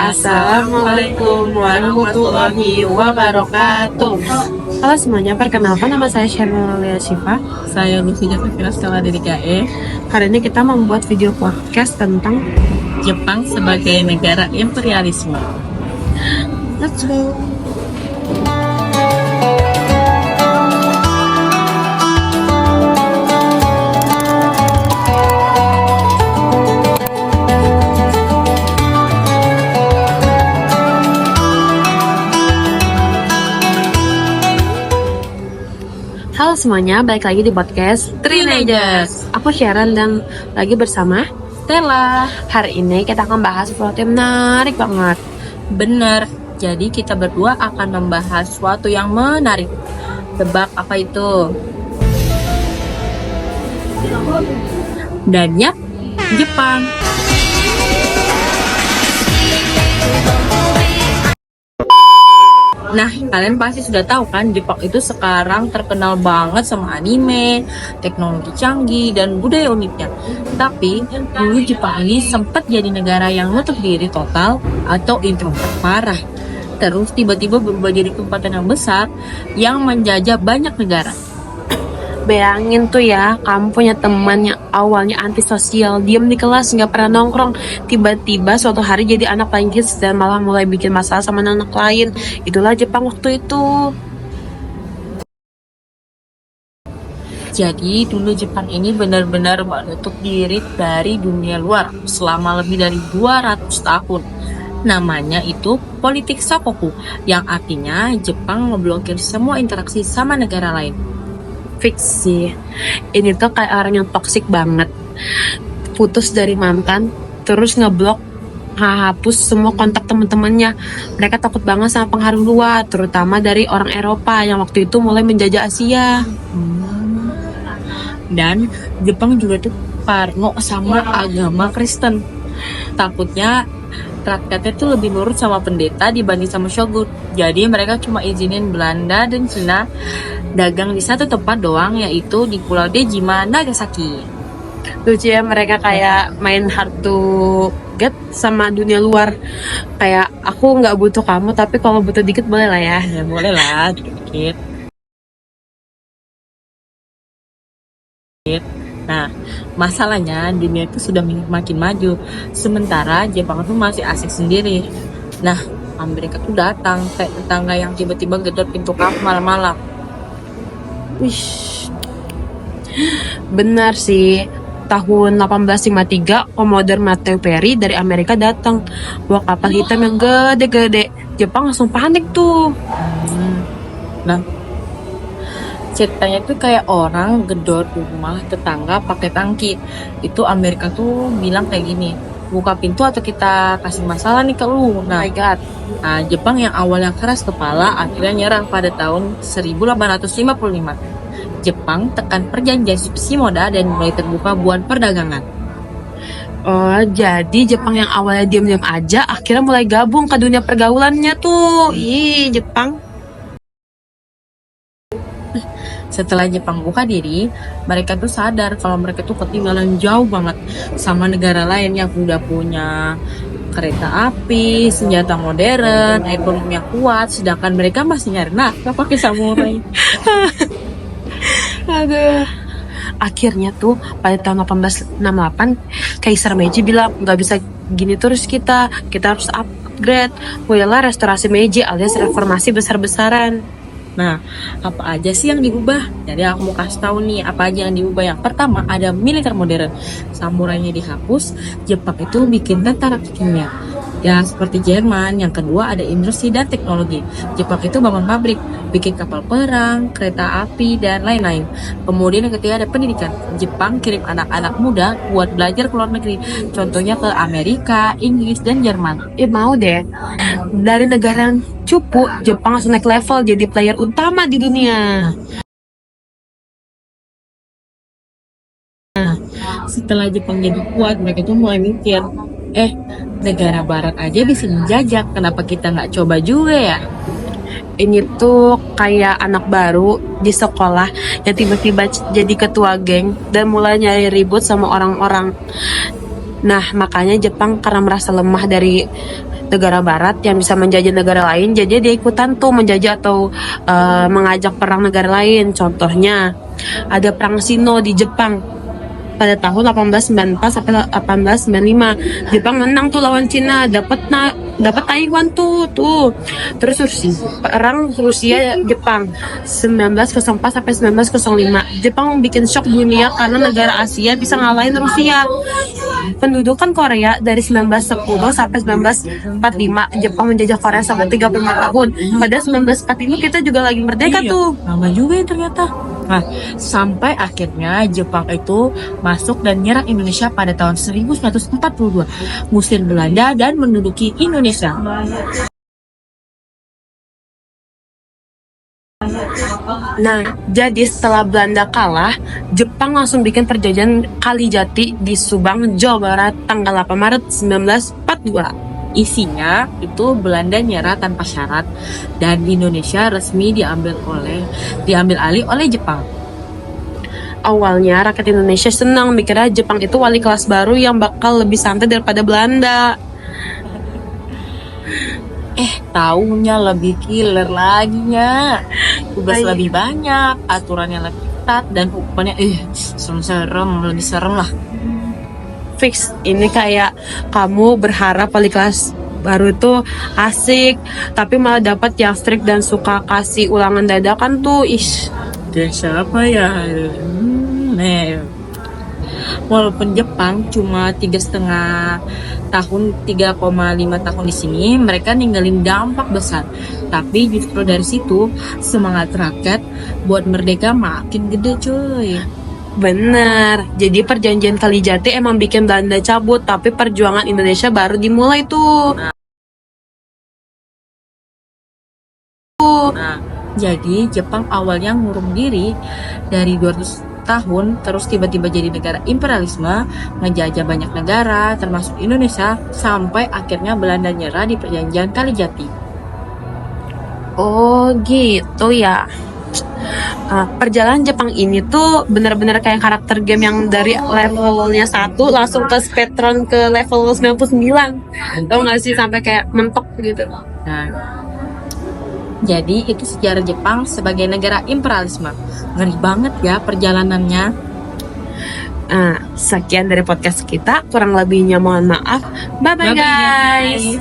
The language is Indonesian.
Assalamualaikum warahmatullahi wabarakatuh. Halo semuanya, perkenalkan nama saya Shermalia Syifa. Saya Lucy Josefina sekolah dari KE. Hari ini kita membuat video podcast tentang Jepang sebagai negara imperialisme. Let's go. Halo semuanya, balik lagi di podcast Teenagers. Aku Sharon dan lagi bersama Stella. Hari ini kita akan bahas sesuatu yang menarik banget. Bener. Jadi kita berdua akan membahas sesuatu yang menarik. Tebak apa itu? Dan yap, Jepang. Nah, kalian pasti sudah tahu kan, Jepang itu sekarang terkenal banget sama anime, teknologi canggih, dan budaya uniknya. Tapi, dulu Jepang ini sempat jadi negara yang nutup diri total atau introvert parah. Terus tiba-tiba berubah jadi kekuatan yang besar yang menjajah banyak negara. Bayangin tuh ya, kamu punya teman yang awalnya antisosial, diem di kelas, nggak pernah nongkrong. Tiba-tiba suatu hari jadi anak paling hits dan malah mulai bikin masalah sama anak lain. Itulah Jepang waktu itu. Jadi dulu Jepang ini benar-benar menutup diri dari dunia luar selama lebih dari 200 tahun. Namanya itu politik sakoku, yang artinya Jepang memblokir semua interaksi sama negara lain. Fix sih, ini tuh kayak orang yang toksik banget. Putus dari mantan, terus ngeblok, hapus semua kontak teman-temannya. Mereka takut banget sama pengaruh luar, terutama dari orang Eropa yang waktu itu mulai menjajah Asia. Dan Jepang juga tuh parno sama agama Kristen. Takutnya rakyatnya tuh lebih nurut sama pendeta dibanding sama shogun. Jadi mereka cuma izinin Belanda dan Cina dagang di satu tempat doang, yaitu di Pulau Dejima, Nagasaki. Lucu ya, mereka kayak main hard to get sama dunia luar. Kayak aku nggak butuh kamu, tapi kalau butuh dikit boleh lah ya. Ya boleh lah, dikit. Nah, masalahnya dunia itu sudah makin maju, sementara Jepang itu masih asik sendiri. Nah, Amerika tuh datang kayak tetangga yang tiba-tiba gedor pintu kamu malam-malam. Wih, benar sih. Tahun 1853, Commodore Matthew Perry dari Amerika datang bawa kapal hitam yang gede-gede. Jepang langsung panik tuh. Nah, ceritanya tuh kayak orang gedor rumah tetangga pakai tangki. Itu Amerika tuh bilang kayak gini, buka pintu atau kita kasih masalah nih ke lu. Oh my god. Nah, Jepang yang awalnya keras kepala akhirnya nyerang pada tahun 1855. Jepang tekan perjanjian Shimoda dan mulai terbuka buat perdagangan. Oh, jadi Jepang yang awalnya diam-diam aja akhirnya mulai gabung ke dunia pergaulannya tuh. Ih, Jepang. Setelah Jepang buka diri, mereka tuh sadar kalau mereka tuh ketinggalan jauh banget sama negara lain yang udah punya kereta api, senjata modern, ekonomi yang kuat, sedangkan mereka masih nyari nafkah pakai samurai. Aduh. Akhirnya tuh pada tahun 1868 Kaisar Meiji bilang nggak bisa gini terus, kita harus upgrade. Mulailah restorasi Meiji alias reformasi besar-besaran. Nah, apa aja sih yang diubah? Jadi aku mau kasih tahu nih apa aja yang diubah. Yang pertama ada militer modern, samurainya dihapus. Jepang itu bikin tentara kimia ya seperti Jerman. Yang kedua ada industri dan teknologi. Jepang itu bangun pabrik, bikin kapal perang, kereta api, dan lain-lain. Kemudian yang ketiga ada pendidikan. Jepang kirim anak-anak muda buat belajar ke luar negeri, contohnya ke Amerika, Inggris, dan Jerman. Mau deh, dari negara yang cupu, Jepang langsung naik level jadi player utama di dunia. Setelah Jepang jadi kuat, mereka tuh mulai mikir, negara barat aja bisa menjajah, kenapa kita nggak coba juga ya? Ini tuh kayak anak baru di sekolah yang tiba-tiba jadi ketua geng dan mulai nyari ribut sama orang-orang. Nah, makanya Jepang karena merasa lemah dari negara barat yang bisa menjajah negara lain, jadi dia ikutan tuh menjajah atau mengajak perang negara lain. Contohnya ada perang Sino di Jepang pada tahun 1894 sampai 1895. Jepang menang tuh lawan Cina, dapat Taiwan tuh. Terus perang Rusia Jepang 1904 sampai 1905. Jepang bikin shock dunia karena negara Asia bisa ngalahin Rusia. Pendudukan Korea dari 1910 sampai 1945. Jepang menjajah Korea sampai 35 tahun. Pada 1945 kita juga lagi merdeka tuh. Lama juga ya ternyata. Nah, sampai akhirnya Jepang itu masuk dan nyerang Indonesia pada tahun 1942, ngusir Belanda dan menduduki Indonesia. Nah, jadi setelah Belanda kalah, Jepang langsung bikin perjanjian Kalijati di Subang, Jawa Barat tanggal 8 Maret 1942. Isinya itu Belanda nyerah tanpa syarat dan Indonesia resmi diambil alih oleh Jepang. Awalnya rakyat Indonesia senang, mikirnya Jepang itu wali kelas baru yang bakal lebih santai daripada Belanda. Taunya lebih killer lagi nya. Tugas Ay. lebih banyak, aturannya lebih ketat dan hukumannya lebih serem lah. Fix, ini kayak kamu berharap wali kelas baru itu asik, tapi malah dapat yang strict dan suka kasih ulangan dadakan tuh. Dan siapa ya? Walaupun Jepang cuma 3,5 tahun di sini, mereka ninggalin dampak besar. Tapi justru dari situ semangat rakyat buat merdeka makin gede, cuy. Bener, jadi perjanjian Kalijati emang bikin Belanda cabut, tapi perjuangan Indonesia baru dimulai tuh. Nah, jadi Jepang awalnya ngurung diri dari 200 tahun, terus tiba-tiba jadi negara imperialisme, ngejajah banyak negara, termasuk Indonesia, sampai akhirnya Belanda nyerah di perjanjian Kalijati. Oh gitu ya. Perjalanan Jepang ini tuh bener-bener kayak karakter game yang dari levelnya 1 langsung ke speedrun ke level 99. Tau gak sih, sampai kayak mentok gitu. Nah, jadi itu sejarah Jepang sebagai negara imperialisme. Ngeri banget ya perjalanannya. Sekian dari podcast kita, kurang lebihnya mohon maaf. Bye-bye guys.